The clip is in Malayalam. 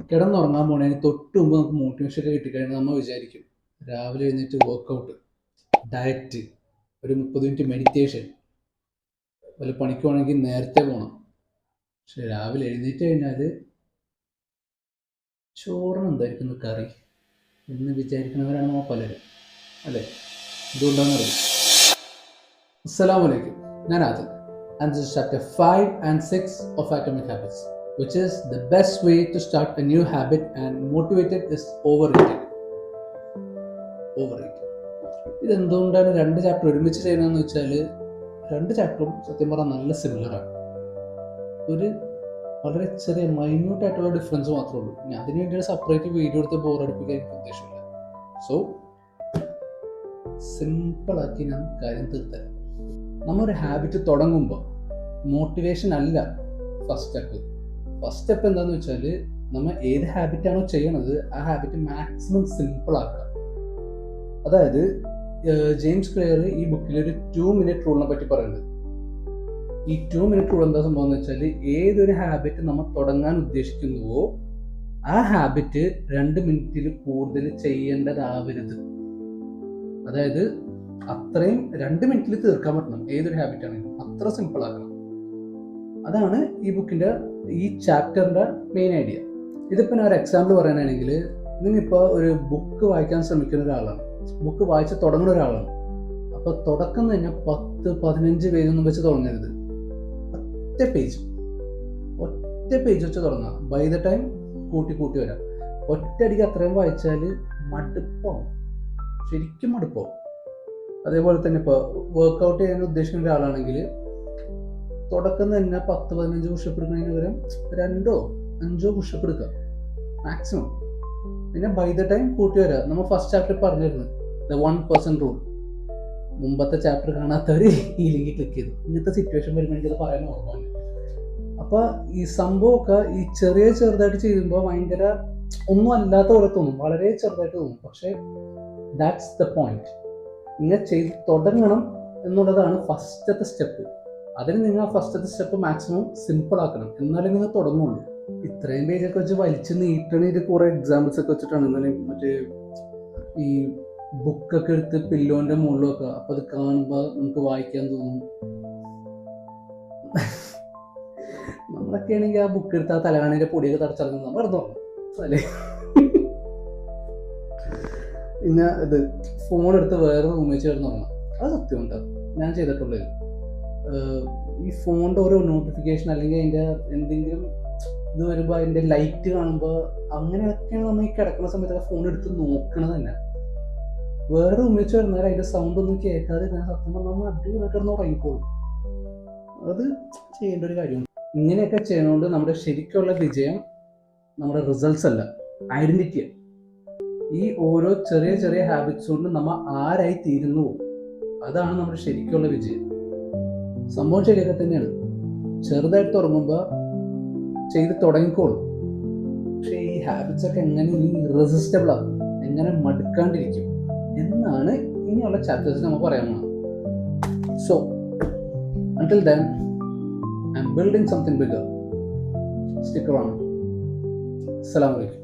കിടന്നുറങ്ങാൻ പോണതിന് തൊട്ട് മുമ്പ് നമുക്ക് മോട്ടിവേഷൻ ഒക്കെ കിട്ടിക്കഴിഞ്ഞാൽ നമ്മൾ വിചാരിക്കും രാവിലെ എഴുന്നേറ്റ് വർക്കൗട്ട്, ഡയറ്റ്, ഒരു 30 മിനിറ്റ് മെഡിറ്റേഷൻ, വല്ല പണിക്ക് പോകണമെങ്കിൽ നേരത്തെ പോകണം. പക്ഷെ രാവിലെ എഴുന്നേറ്റ് കഴിഞ്ഞാൽ ചോറിന് എന്തായിരിക്കും കറി എന്ന് വിചാരിക്കുന്നവരാണ് നമ്മൾ പലരും, അല്ലേ? എന്തുകൊണ്ടാണെന്നറിയാം. അസ്സലാമു അലൈക്കും, ഞാൻ Adil. And this is chapter 5 and 6 of Atomic Habits, which is the best way to start a new habit and motivated is overeating. ഇതെന്തുകൊണ്ടാണ് രണ്ട് ചാപ്റ്റർ ഒരുമിച്ച് ചെയ്യുന്നതെന്ന് വെച്ചാൽ രണ്ട് ചാപ്റ്ററും സത്യം പറഞ്ഞാൽ നല്ല സിമിലറാണ്. ഒരു വളരെ ചെറിയ മൈന്യൂട്ട് ആയിട്ടുള്ള ഡിഫറൻസ് മാത്രമേ ഉള്ളൂ. ഇനി അതിന് വേണ്ടി സെപ്പറേറ്റ് വീഡിയോ എടുത്ത് ബോറടിപ്പിക്കാൻ എനിക്ക് ഉദ്ദേശമില്ല. സോ സിമ്പിളാക്കി ഞാൻ കാര്യം തീർത്തരാം. നമ്മൊരു ഹാബിറ്റ് തുടങ്ങുമ്പോൾ മോട്ടിവേഷൻ അല്ല ഫസ്റ്റ് സ്റ്റെപ്പ് എന്താണെന്ന് വെച്ചാൽ നമ്മൾ ഏത് ഹാബിറ്റാണോ ചെയ്യണത് ആ ഹാബിറ്റ് മാക്സിമം സിമ്പിൾ ആക്കുക. അതായത് ജെയിംസ് ക്ലിയർ ഈ ബുക്കിൽ ഒരു 2 മിനിറ്റ് റൂളിനെ പറ്റി പറയുന്നത്. ഈ 2 മിനിറ്റ് റൂൾ എന്താ സംഭവം എന്ന് വെച്ചാൽ ഏതൊരു ഹാബിറ്റ് നമ്മൾ തുടങ്ങാൻ ഉദ്ദേശിക്കുന്നുവോ ആ ഹാബിറ്റ് 2 മിനിറ്റിൽ കൂടുതൽ ചെയ്യേണ്ടതാവരുത്. അതായത് അത്രയും 2 മിനിറ്റിൽ തീർക്കാൻ പറ്റണം. ഏതൊരു ഹാബിറ്റ് ആണെങ്കിലും അത്ര സിമ്പിൾ ആക്കണം. അതാണ് ഈ ബുക്കിന്റെ ഈ ചാപ്റ്ററിന്റെ മെയിൻ ഐഡിയ. ഇതിപ്പോൾ ഞാൻ ഒരു എക്സാമ്പിൾ പറയാനാണെങ്കിൽ, നിങ്ങളിപ്പോൾ ഒരു ബുക്ക് വായിക്കാൻ ശ്രമിക്കുന്ന ഒരാളാണ്, ബുക്ക് വായിച്ച് തുടങ്ങുന്ന ഒരാളാണ്. അപ്പോൾ തുടക്കം തന്നെ 10-15 പേജൊന്നും വെച്ച് തുടങ്ങരുത്. ഒറ്റ പേജ് വെച്ച് തുടങ്ങാം. ബൈ ദ ടൈം കൂട്ടി വരാം. ഒറ്റയടിക്ക് അത്രയും വായിച്ചാൽ മടുപ്പാവും, ശരിക്കും മടുപ്പാവും. അതേപോലെ തന്നെ ഇപ്പോൾ വർക്കൗട്ട് ചെയ്യാൻ ഉദ്ദേശിക്കുന്ന ഒരാളാണെങ്കിൽ തുടക്കം തന്നെ 10-15 പുഷപ്പ് എടുക്കുന്നതിന് പകരം 2-5 പുഷപ്പ് എടുക്കുക മാക്സിമം. പിന്നെ ബൈ ദ ടൈം കൂട്ടി വരാം. നമ്മൾ ഫസ്റ്റ് ചാപ്റ്റർ പറഞ്ഞിരുന്നു ദ 1% റൂൾ. മുമ്പത്തെ ചാപ്റ്റർ കാണാത്തവർ ഈ ലിങ്ക് ക്ലിക്ക് ചെയ്തു. ഇങ്ങനത്തെ സിറ്റുവേഷൻ വരുമ്പോൾ എനിക്കത് പറയാൻ ഓർമ്മയില്ല. അപ്പോൾ ഈ സംഭവമൊക്കെ ഈ ചെറുതായിട്ട് ചെയ്യുമ്പോൾ ഭയങ്കര ഒന്നും അല്ലാത്ത പോലെ തോന്നും, വളരെ ചെറുതായിട്ട് തോന്നും. പക്ഷേ ദാറ്റ്സ് ദ പോയിന്റ്. ഇങ്ങനെ ചെയ്ത് തുടങ്ങണം എന്നുള്ളതാണ് ഫസ്റ്റത്തെ സ്റ്റെപ്പ്. അതിന് നിങ്ങൾ ഫസ്റ്റത്തെ സ്റ്റെപ്പ് മാക്സിമം സിമ്പിൾ ആക്കണം, എന്നാലേ നിങ്ങൾ തുടങ്ങുള്ളൂ. ഇത്രയും പേജൊക്കെ വെച്ച് വലിച്ച് നീട്ടണ കുറേ എക്സാമ്പിൾസ് ഒക്കെ വെച്ചിട്ടാണ് ഇന്നലെ മറ്റേ ഈ ബുക്കൊക്കെ എടുത്ത് പില്ലോന്റെ മുകളിൽ വെക്കുക. അപ്പോൾ അത് കാണുമ്പോൾ നമുക്ക് വായിക്കാൻ തോന്നും. നമ്മളൊക്കെ ആണെങ്കിൽ ആ ബുക്ക് എടുത്ത് ആ തലകാണിന്റെ പൊടിയൊക്കെ തടച്ചിറങ്ങുന്ന വെറുതെ അല്ലേ. പിന്നെ ഇത് ഫോൺ എടുത്ത് വേറെ റൂമിൽ ചേർന്ന് തുടങ്ങാം. അത് സത്യം ഉണ്ടാകും, ഞാൻ ചെയ്തിട്ടുള്ളത്. ഈ ഫോണിൻ്റെ ഓരോ നോട്ടിഫിക്കേഷൻ അല്ലെങ്കിൽ അതിൻ്റെ എന്തെങ്കിലും ഇത് വരുമ്പോൾ അതിൻ്റെ ലൈറ്റ് കാണുമ്പോൾ അങ്ങനെയൊക്കെയാണ് നമ്മൾ ഈ കിടക്കുന്ന സമയത്തൊക്കെ ഫോൺ എടുത്ത് നോക്കണത് തന്നെ. വേറെ റൂമിൽ ചേർന്നാൽ അതിൻ്റെ സൗണ്ട് ഒന്നും കേൾക്കാതെ ഞാൻ സത്യം പറഞ്ഞാൽ നമ്മൾ അടിപൊളി കിടന്ന് ഉറങ്ങിക്കോളും. അത് ചെയ്യേണ്ട ഒരു കാര്യമാണ്. ഇങ്ങനെയൊക്കെ ചെയ്യണോണ്ട് നമ്മുടെ ശരിക്കുള്ള വിജയം നമ്മുടെ റിസൾട്ട്സ് അല്ല, ഐഡന്റിറ്റിയാണ്. ഈ ഓരോ ചെറിയ ഹാബിറ്റ്സ് കൊണ്ട് നമ്മൾ ആരായി തീരുന്നു, അതാണ് നമ്മുടെ ശരിക്കുള്ള വിജയം. സംഭവം ശരിയൊക്കെ തന്നെയാണ്. ചെറുതായിട്ട് തുടങ്ങുമ്പോൾ ചെയ്ത് തുടങ്ങിക്കോളും. പക്ഷേ ഈ ഹാബിറ്റ്സ് ഒക്കെ എങ്ങനെ ഇറസിസ്റ്റബിൾ ആകും, എങ്ങനെ മടുക്കാണ്ടിരിക്കും എന്നാണ് ഇനിയുള്ള ചാപ്റ്റേഴ്സ് നമ്മൾ പറയാൻ പോകുന്നത്. So until then, I'm building something bigger. Stick around. Assalamu alaikum.